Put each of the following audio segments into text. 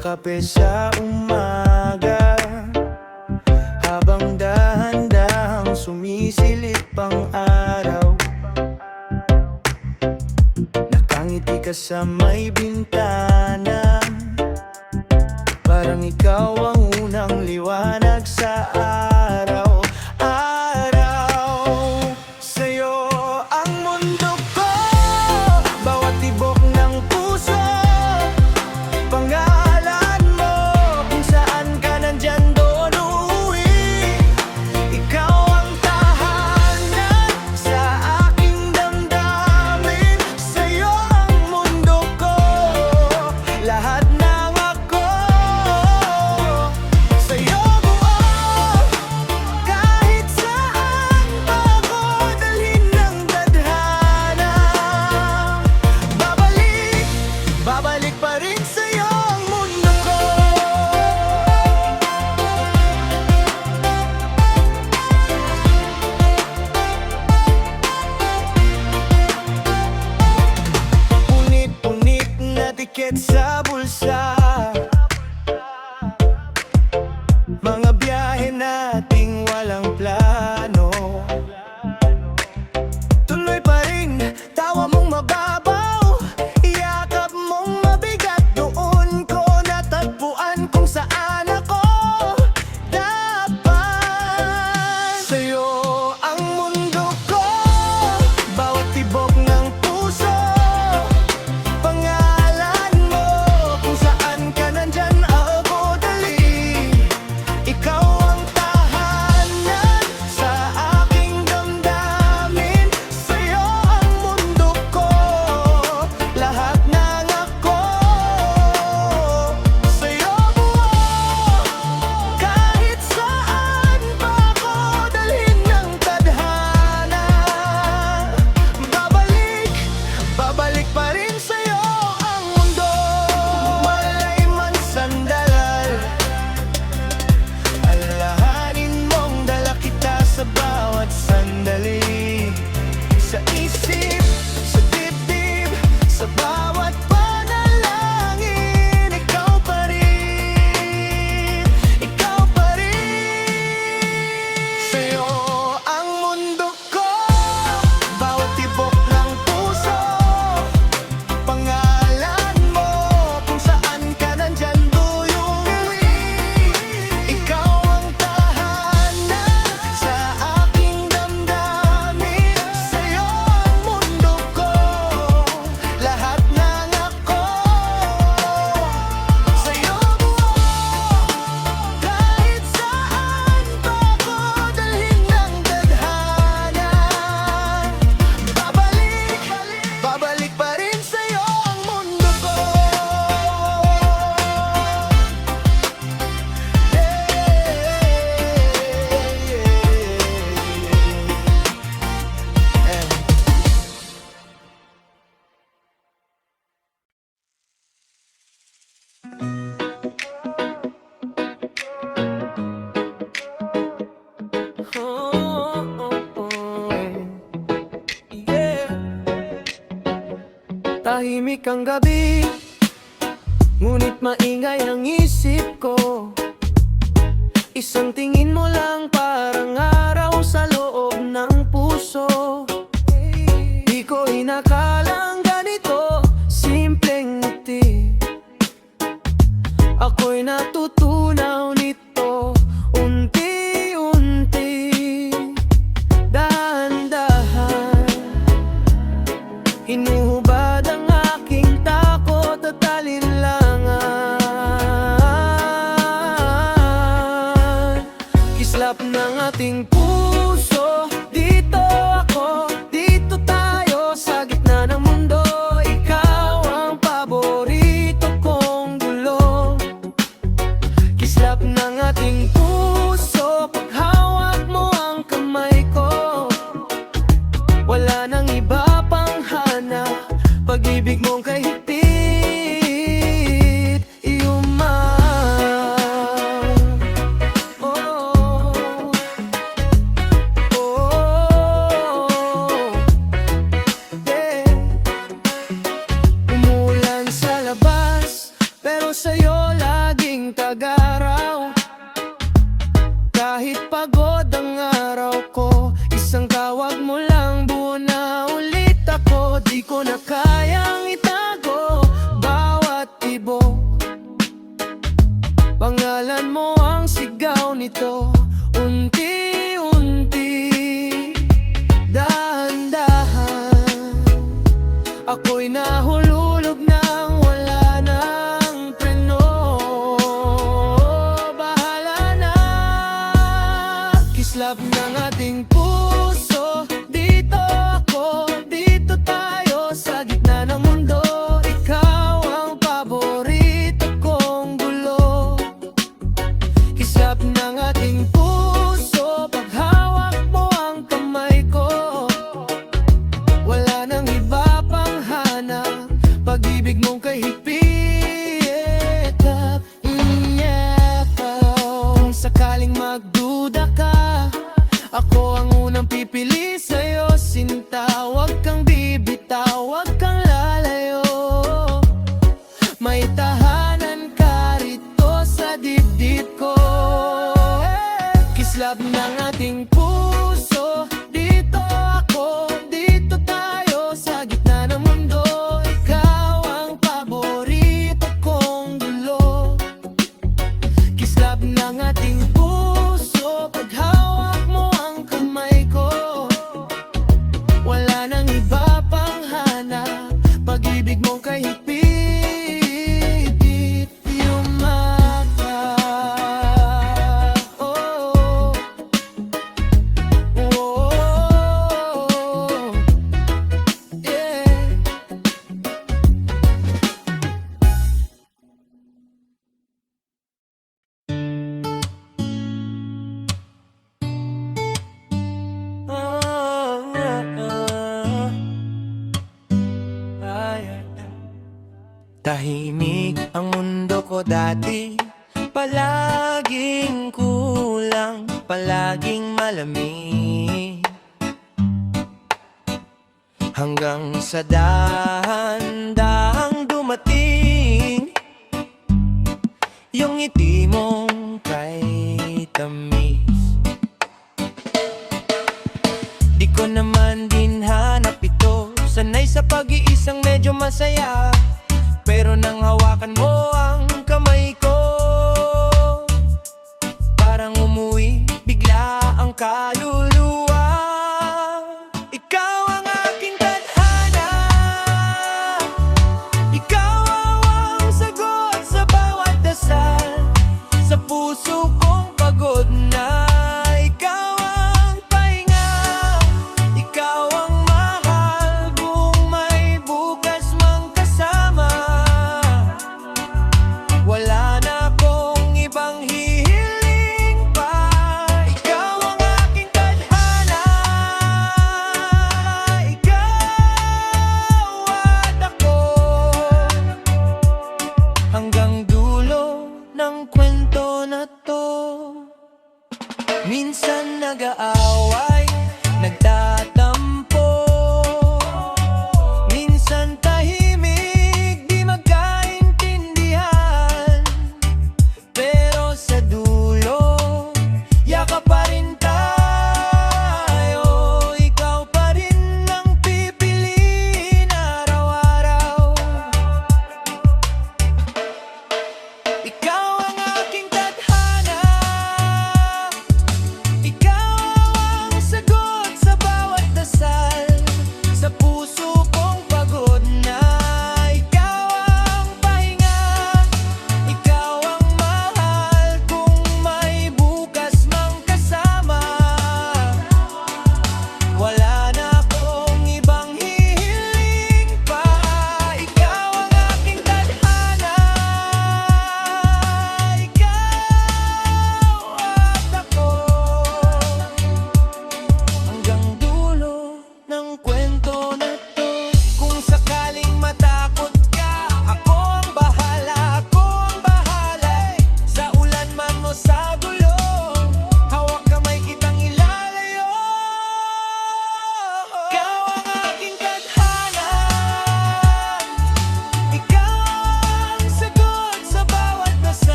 Kape sa umaga, habang dahan-dahang sumisilip ang araw. Nakangiti ka sa may bintana, parang ikaw ang unang liwanag sa araw. Sa'yo ang mundo ko, bawat tibok ng puso. Pangalan mo, kung saan ka nandyan doon uuwi. Ikaw ang tahanan sa aking damdamin. Sa'yo ang mundo ko, lahat ng ako. Sa'yo buo, kahit saan pa ako dalhin ng tadhana. Babalik pa rin sa'yo ang mundo ko. Punit-punit na tiket sa bulsa, mga biyahe nating walang plano. Tuloy pa rin, tawa mong mababaw, yakap mong mabigat. Doon ko natagpuan kung saan ako dapat. Sa'yo ang mundo ko, bawat tibok ng puso. Pangalan mo, kung saan ka nandyan ako dali. Ikaw ang tahanan sa aking damdamin. Sa'yo ang mundo ko, lahat ng ako. Sa'yo buo, kahit saan pa ako dalhin ng tadhana. Babalik pa rin sa'yo ang mundo. Malay man sandalal, alalahanin mong dala kita sa bawat sandali. Sa isip, sa dibdib, sa bawat panalangin. Ikaw pa rin, ikaw pa rin. Sa'yo ang mundo ko, bawat tibok ng puso. Pangalan mo, kung saan ka nandyan doon uuwi. Ikaw ang tahanan sa aking damdamin. Sa'yo ang mundo ko, lahat ng ako. Sa'yo buo, kahit saan pa ako dalhin ng tadhana. Babalik pa rin sa'yo ang mundo ko. Tahimik ang gabi, ngunit maingay ang isip ko. Isang tingin mo lang parang araw sa loob ng puso. Di ko inakalang ganito simpleng ngiti. Ako'y natutunaw nito unti-unti, dahan-dahan. Hinuhubad ang aking takot at alinlangan. Kislap ng ating puso, dito ako, dito tayo sa gitna ng mundo. Ikaw ang paborito kong gulo. Kislap ng ating puso, paghawak mo ang kamay ko. Wala nang iba pang hanap, pag-ibig mong kahigpit, iyumang. Oh, oh, yeah. Umulan sa labas, pero sa'yo lang araw. Kahit pagod ang araw ko, isang tawag mo lang, buo na ulit ako. Di ko na kayang itago bawat tibok. Pangalan mo ang sigaw nito, unti-unti, dahan-dahan. Ako'y nahululog nang wala nang preno. Bahala na, kislap ng ating puso. Dito ako, dito tayo sa gitna ng mundo. Ikaw ang paborito kong gulo. Kislap ng ating puso, paghawak mo ang kamay ko. Wala nang iba pang hanap, pag-ibig mong kahigpit. Kung sakaling magduda ka, ako ang unang pipili sa'yo. Sinta, huwag kang bibitaw, huwag kang lalayo. May tahanan ka rito sa dibdib ko. Kislap ng ating puso, dito ako, dito tayo sa gitna ng mundo. Ikaw ang paborito kong gulo. Kislap ng ating puso, paghawak mo ang kamay ko. Wala nang iba pang hanap, pag-ibig mong kahigpit. Oh, oh, yeah. Tahimik ang mundo ko dati, palaging kulang, palaging malamig. Hanggang sa dahan-dahang dumating yung ngiti mong kay tamis. Di ko naman din hanap ito, sanay sa pag-iisang medyo masaya. Pero nang hawakan mo ang kamay ko, parang umuwi bigla ang kaluluwa. Ikaw ang aking tadhana, ikaw ang sagot sa bawat dasal. Sa puso kong pagod na, ikaw ang pahinga. Ikaw ang mahal kung may bukas mang kasama. Wala na akong ibang hihiling pa. Ikaw ang aking tadhana, ikaw at ako. Hanggang dulo ng kwento na to. Minsan nag-aaway, nagtatampo. Minsan tahimik, di magkaintindihan. Pero sa dulo, yakap pa rin tayo. Ikaw pa rin ang pipiliin araw-araw. Ikaw ang aking tadhana, ikaw ang sagot sa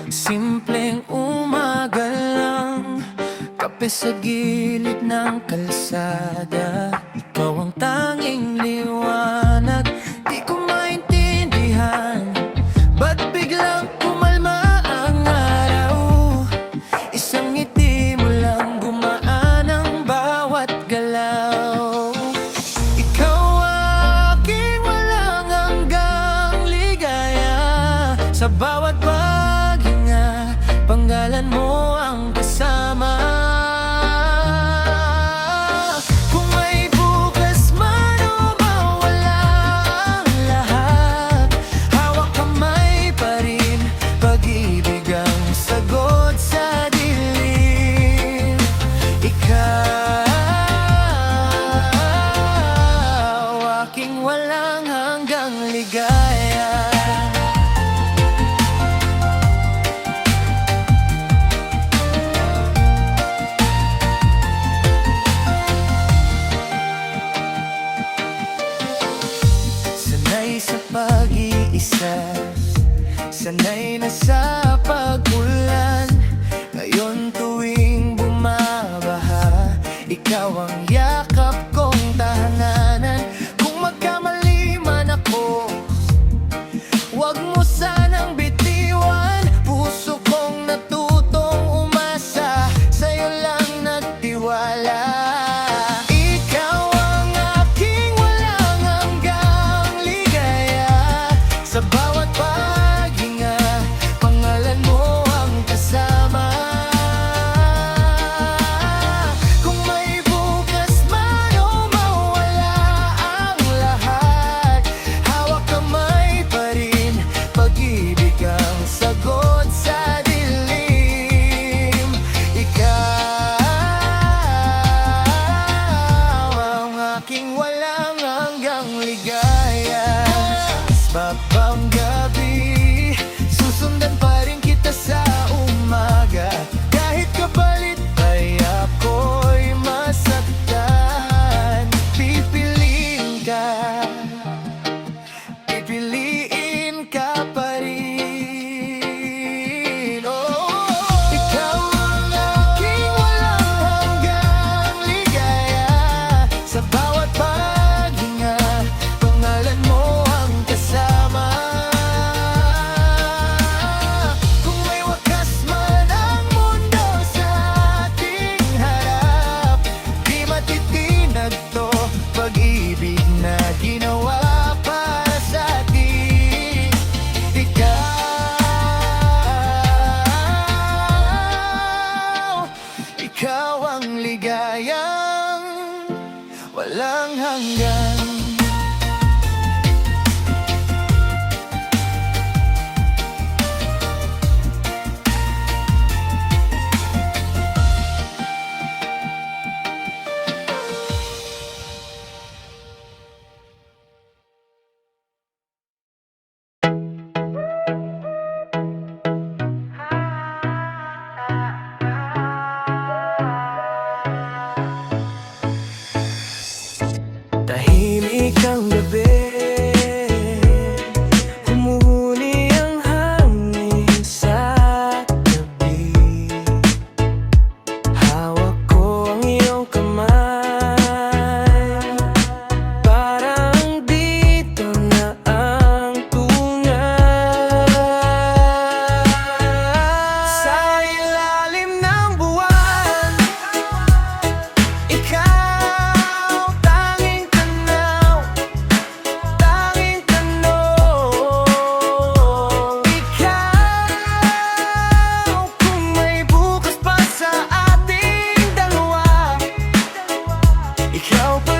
Simpleng umaga lang, kape sa gilid ng kalsada. Ikaw ang tanging liwanag, di ko maintindihan ba't biglang kumalma ang araw. Isang ngiti mo lang gumaan ang bawat galaw. Ikaw aking walang hanggang ligaya. Sa bawat paghinga, pangalan mo ang kasama. Kung may bukas man o mawala ang lahat, hawak kamay pa rin, pag-ibig ang sagot sa dilim. Ikaw aking walang hanggang ligaya. Sanay sa pag-iisa, sanay na sa pag-ulan. Ngayon tuwing bumabaha, ikaw ang yakap kong tahanan. Kung magkamali man ako, wag mo sanang bitiwan. Puso kong natutong umasa, sa'yo lang nagtiwala. Ikaw ang aking walang hanggang ligaya. Sa bawat paghinga, pangalan mo ang kasama. Kung may bukas man o mawala ang lahat, hawak kamay pa rin, pag-ibig ang sagot sa dilim. Ikaw ang aking walang hanggang ligaya. Babang gabi, susundan pa rin kita sa umaga. Kahit kapalit ay ako'y masaktan, pipiliin ka, pipiliin ka pa rin. Oh, ikaw ang aking walang hanggang ligaya. Sa bawat paghinga, pangalan mo ang kasama. Kung may wakas man ang mundo sa ating harap, di matitinag to pag-ibig na ginawa para sa atin. Ikaw ang ligayang walang hanggan. Tahimik ang gabi, humuhuni ang hangin sa tabi. Hawak ko ang iyong kamay, parang dito na ang tunay. Sa ilalim ng buwan, ikaw tanging tanaw, tanging tanong. Ikaw, kung may bukas pa sa ating dalawa, ikaw pa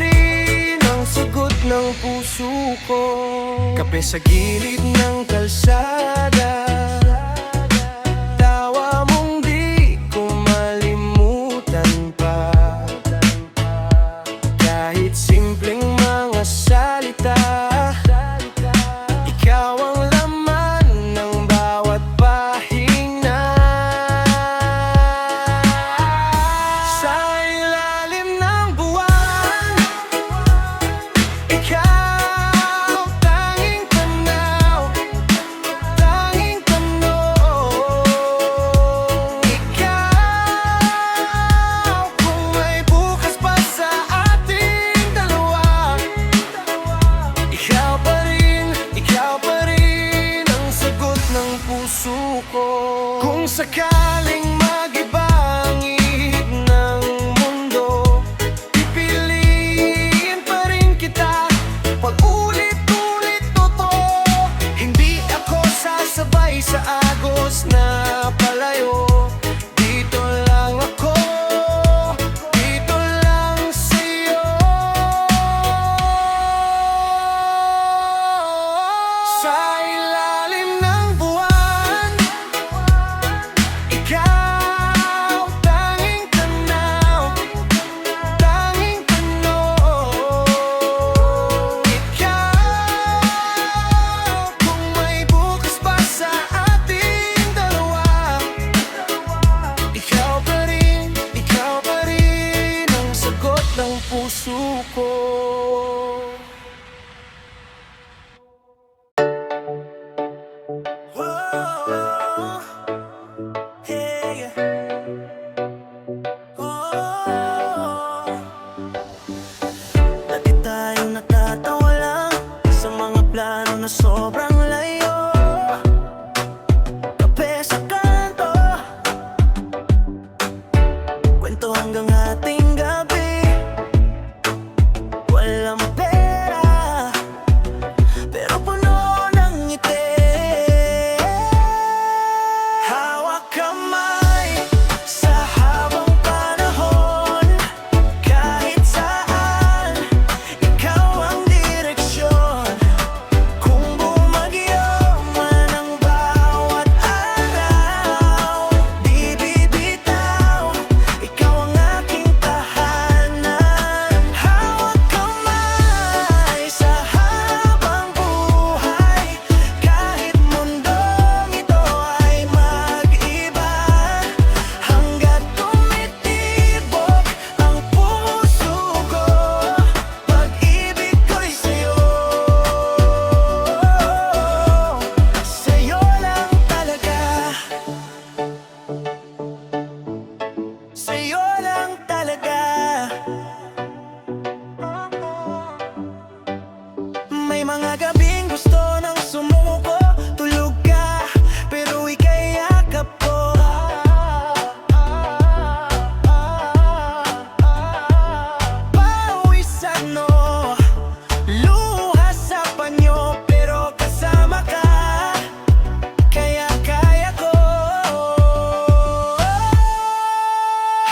rin ang sagot ng puso ko. Kape sa gilid ng kalsada, tawa mong di ko malimutan pa. Kahit simpleng mga salita, ikaw ang laman ng bawat pahina. Sa ilalim ng buwan, ikaw tanging tanaw. ko. Kung sakaling mag-iba ang ihip ng mundo, pipiliin pa rin kita. Pag ulit-ulit totoo, hindi ako sasabay sa agos na palayo. Dito lang ako, dito lang sa'yo. Sa ilalim ng buwan, ikaw tanging tanaw, tanging tanong. Ikaw, kung may bukas pa sa ating dalawa, ikaw pa rin ang sagot ng puso ko. Oh, hey, oh. Dati tayong natatawa lang sa mga plano na sobrang layo. Kape sa kanto, kwento hanggang hating gabi. Walang pera, pero puno ng ngiti. Hawak kamay sa habang panahon, kahit saan, ikaw ang direksyon. Kung bumagyo man ang bawat araw, di bibitaw, ikaw ang aking tahanan. Hawak kamay sa habang buhay, kahit mundong ito ay mag-iba. Hanggat tumitibok ang puso ko, pag-ibig ko'y sa'yo. Sa'yo lang talaga, sa'yo lang talaga. May mga gabing gusto nang sumuko, tulog ka, pero ika'y yakap ko. Pawisan o luha sa panyo, pero kasama ka, kaya kaya ko.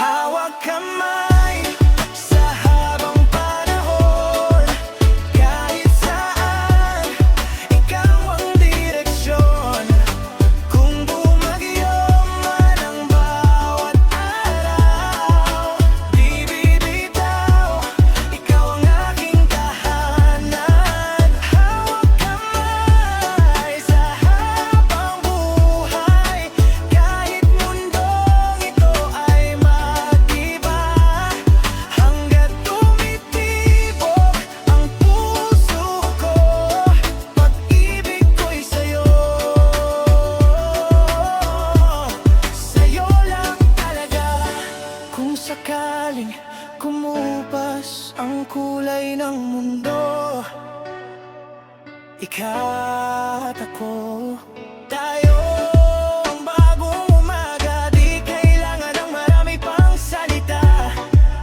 Hawak kamay sa habang panahon, kahit saan, ikaw ang direksyon. Kung bumagyo man ang bawat araw, di bibitaw, ikaw ang aking tahanan. Hawak kamay sa habang buhay, kahit mundong ito ay mag-iba. Hanggat tumitibok ang puso ko, pag-ibig ko'y sa'yo. Sa'yo lang talaga. Kung sakaling kumupas ang kulay ng mundo, ikaw at ako, tayo ang bagong umaga. Di kailangan ng marami pang salita,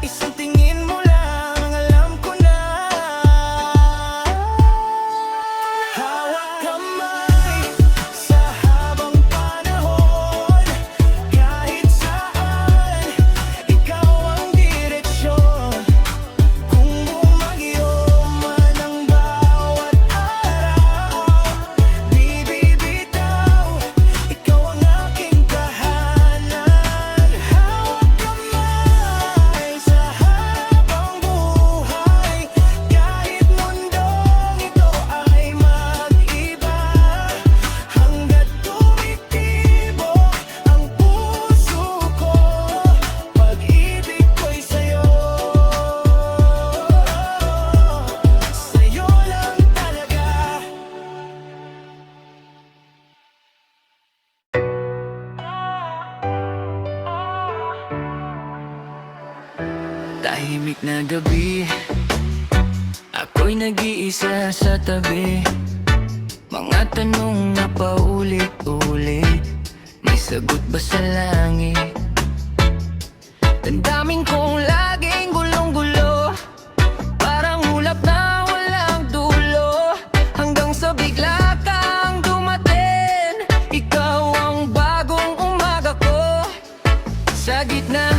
isang tingin mo lang, alam ko na. Hawak kamay sa habang panahon, kahit saan, ikaw ang direksyon. Kung bumagyo man ang bawat araw, di bibitaw, ikaw ang aking tahanan. Hawak kamay sa habang buhay, kahit mundong ito ay mag-iba. Hanggat tumitibok ang puso ko, pag-ibig ko'y sa'yo. Sa'yo lang talaga. Tahimik na gabi, ako'y nag-iisa sa tabi. Mga tanong na paulit-ulit, sagot ba sa langit? Damdamin kong laging gulong-gulo, parang ulap na walang dulo, hanggang sa bigla kang dumating. Ikaw ang bagong umaga ko, sa gitna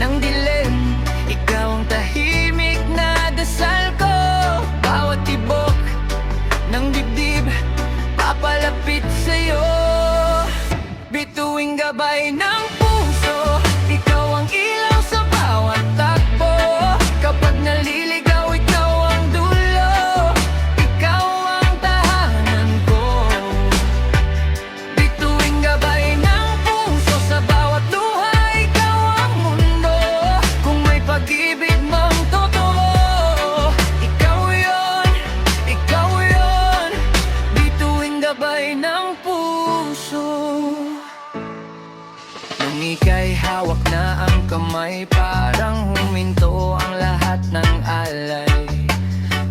ng dilim. Ikaw ang tahimik na dasal ko, bawat tibok ng dibdib papalapit sa'yo. Bituing gabay ng puso, ikaw ang ilaw sa bawat takbo. Kapag naliligaw, ikaw ang dulo, ikaw ang tahanan ko. Bituing gabay ng puso, sa bawat luha, ikaw ang mundo. Kung may pag-ibig mang totoo, ikaw yun, ikaw yun. Bituing gabay ng puso. Nung ika'y hawak na ang kamay, parang huminto ang lahat ng alay.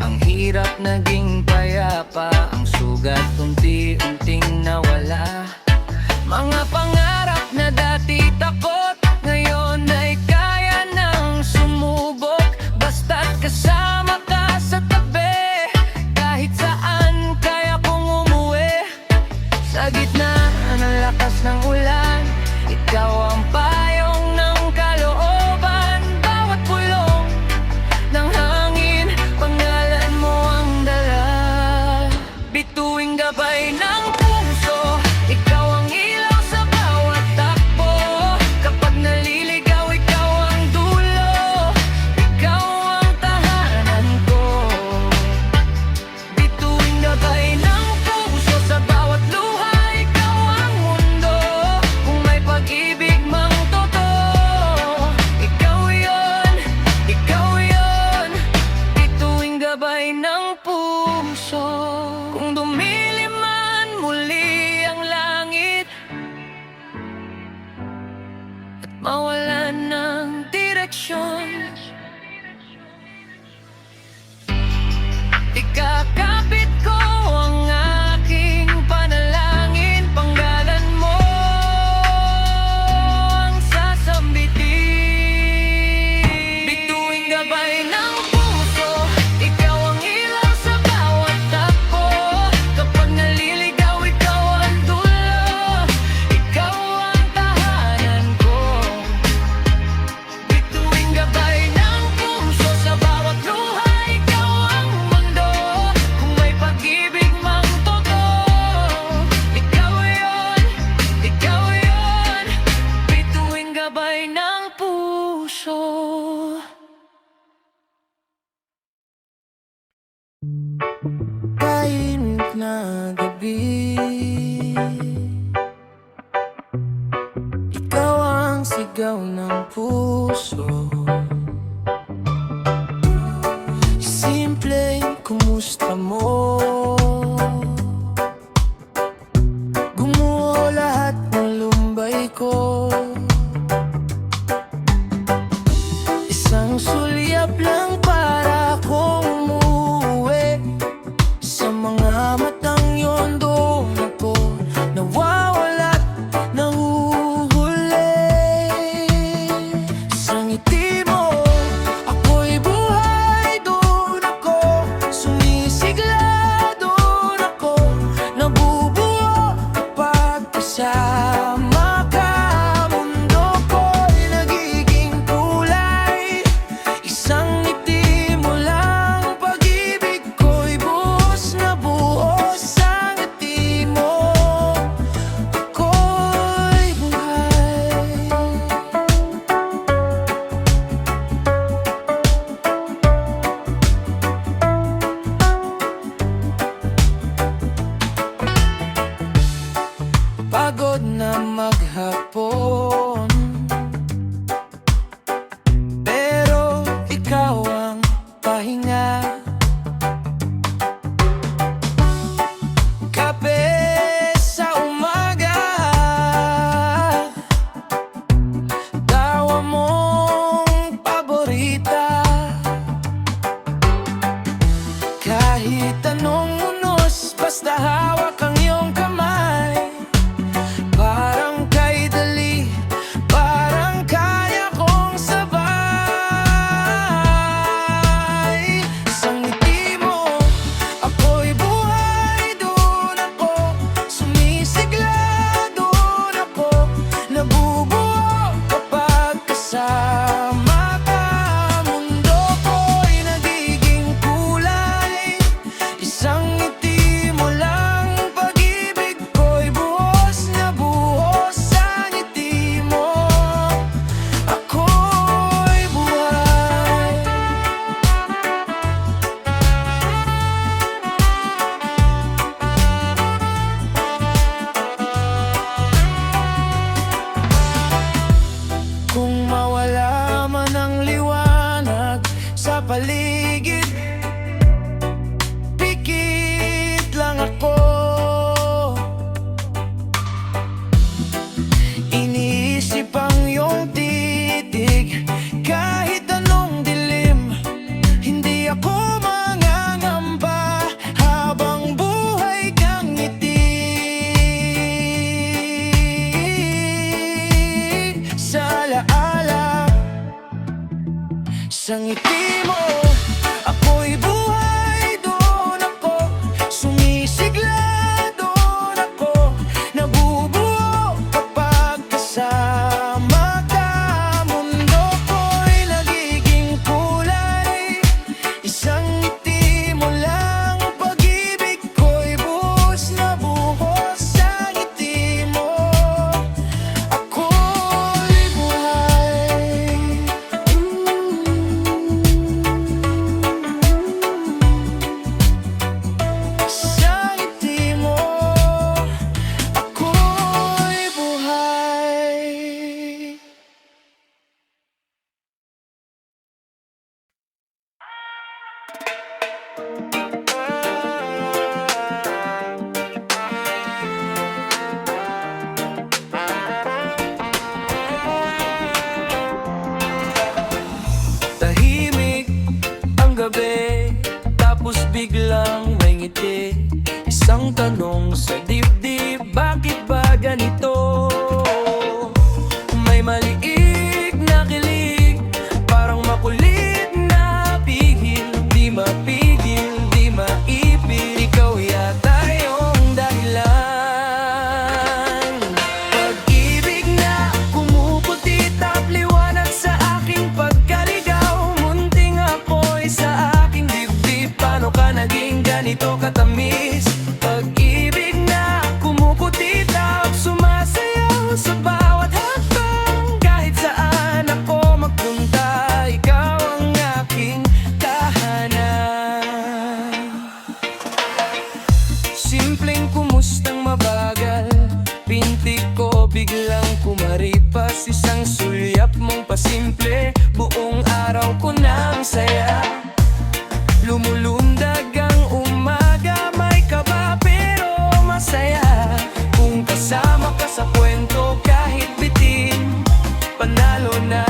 Ang hirap naging payapa, ang sugat unti-unting nawala. Mga pangarap na dati takot, ngayon ay kaya nang sumubok. Basta't kasama ka sa tabi, kahit saan kaya kong umuwi. Sa gitna ng lakas ng ulan, ikaw ang payong ng kalooban. Bawat pulong ng hangin, pangalan mo ang dala. Bituing gabay ng puso, ikaw ang ilaw sa bawat takbo. Kapag naliligaw, ikaw ang dulo, ikaw ang tahanan ko. Bituing gabay ng puso, sa bawat luha, ikaw ang mundo. Kung may pag-ibig mang totoo, ikaw yun, ikaw yun. Bituing gabay ng puso. Kung dumilim man muli ang langit at mawalan ng direksyon, ikakapit ko ang aking panalangin. Panggalan mo ang sasambitin. Bituing gabay ng puso, ikaw ang ilaw sa bawat takbo. Kapag naliligaw, ikaw ang dulo, ikaw ang tahanan ko. Bituing gabay ng puso, sa bawat luha, ikaw ang mundo. Kung may pag-ibig mang totoo, ikaw yun, ikaw yun. Bituing gabay ng puso. Tahimik na gabi, ikaw ang sigaw ng puso. Simpleng kumusta mo, gumuho lahat ng lumbay ko. Isang sulyap lang para akong umuwi. Sa mga matang yon doon ako nawawala't nahuhuli. Sa ngiti mo, ako'y buhay. Doon ako sumisigla, doon ako nabubuo kapag kasama ka. Mundo ko'y nagiging kulay, isang ngiti mo lang. Pag-ibig ko'y buhos na buhos, sa ngiti mo ako'y buhay. Pagod na maghapon, pero ikaw ang pahinga. Kape sa umaga, tawa mong paborita. Kahit anong unos, basta hawak ang iyong kamay. Parang sa ngiti mo. Ako'y buhay, doon ako sumisigla, doon ako nabubuo kapag kasama ka. Mundo ko'y nagiging kulay, isang ngiti mo lang. Pag-ibig ko'y buhos na buhos sa ngiti mo. Ako'y buhay. Sa ngiti mo, ako'y buhay. Tahimik ang gabi, tapos biglang may ngiti. Isang tanong sa dibdib, bakit ba ganito? May maliig na kilig, parang makulit na pigil. Di mapigil, di maipil, ikaw yata yung dahilan. Pag-ibig na kumuputi, tapliwanag sa aking pagkaligaw. Munting apoy sa aking dibdib, paano ka naging ganito katamis? Pag-ibig na kumuputi, tawag sumasayaw sa bawat hakbang. Kahit saan ako magpunta, ikaw ang aking tahanan. Simpleng kumustang mabagal, pintig ko biglang kumaripas. Isang sulyap mong pasimple, buong araw ko nang saya. Lumulundag ang umaga, may kaba pero masaya. Kung kasama ka sa kwento, kahit bitin, panalo na.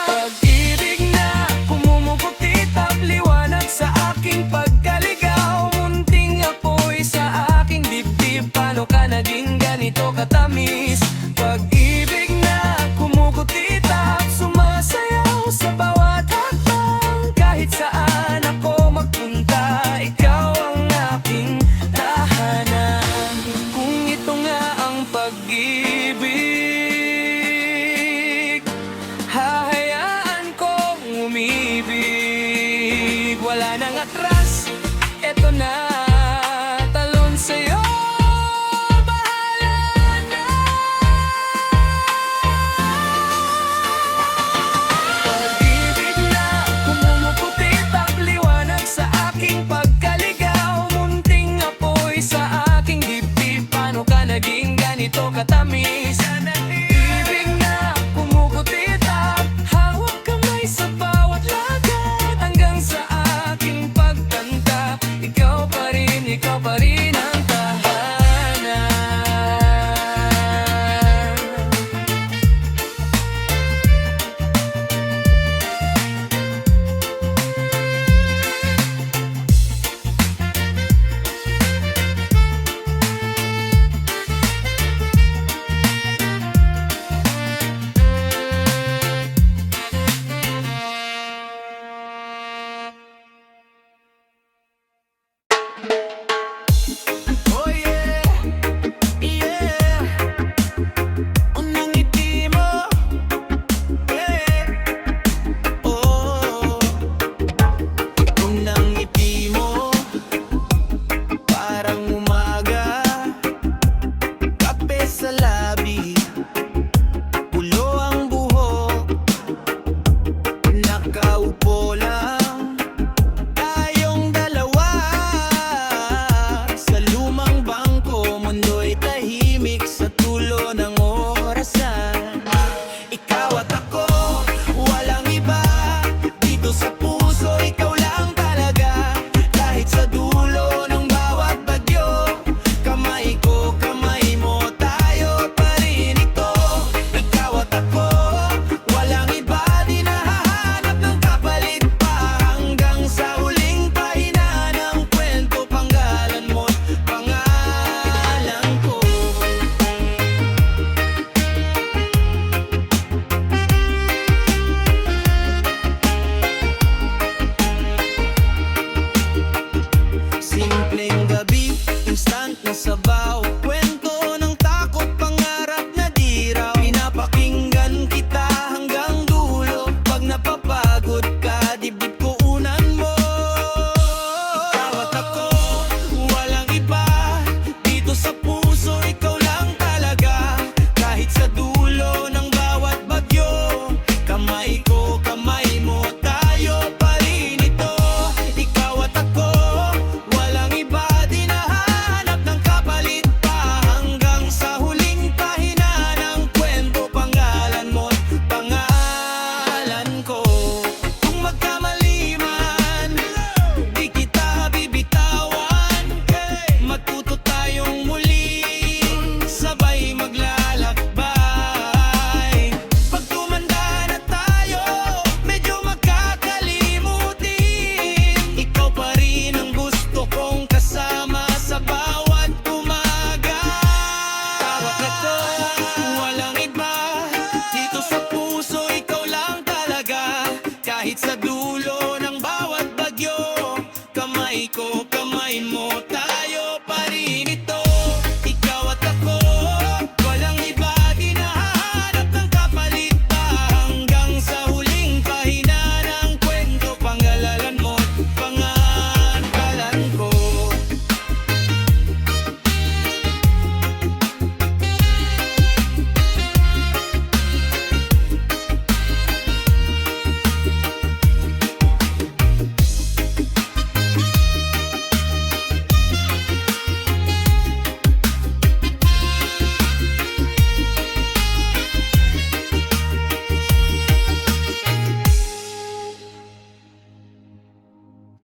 Pag-ibig na kumumuputi, tapliwanag sa aking pagkaligaw. Munting apoy sa aking dibdib, paano ka naging ganito katamis? Pag-ibig na kumukuti, tap sumasayaw sa bawat hakbang. Kahit saan ako magpunta, ikaw ang aking tahanan. Kung ito nga ang pag-ibig, hahayaan kong umibig. Wala nang atras, eto na, talon sa'yo, bahala na. Pag-ibig na kumumuputi, tapliwanag sa aking pagkaligaw. Munting apoy sa aking dibdib, paano ka naging ganito katamis?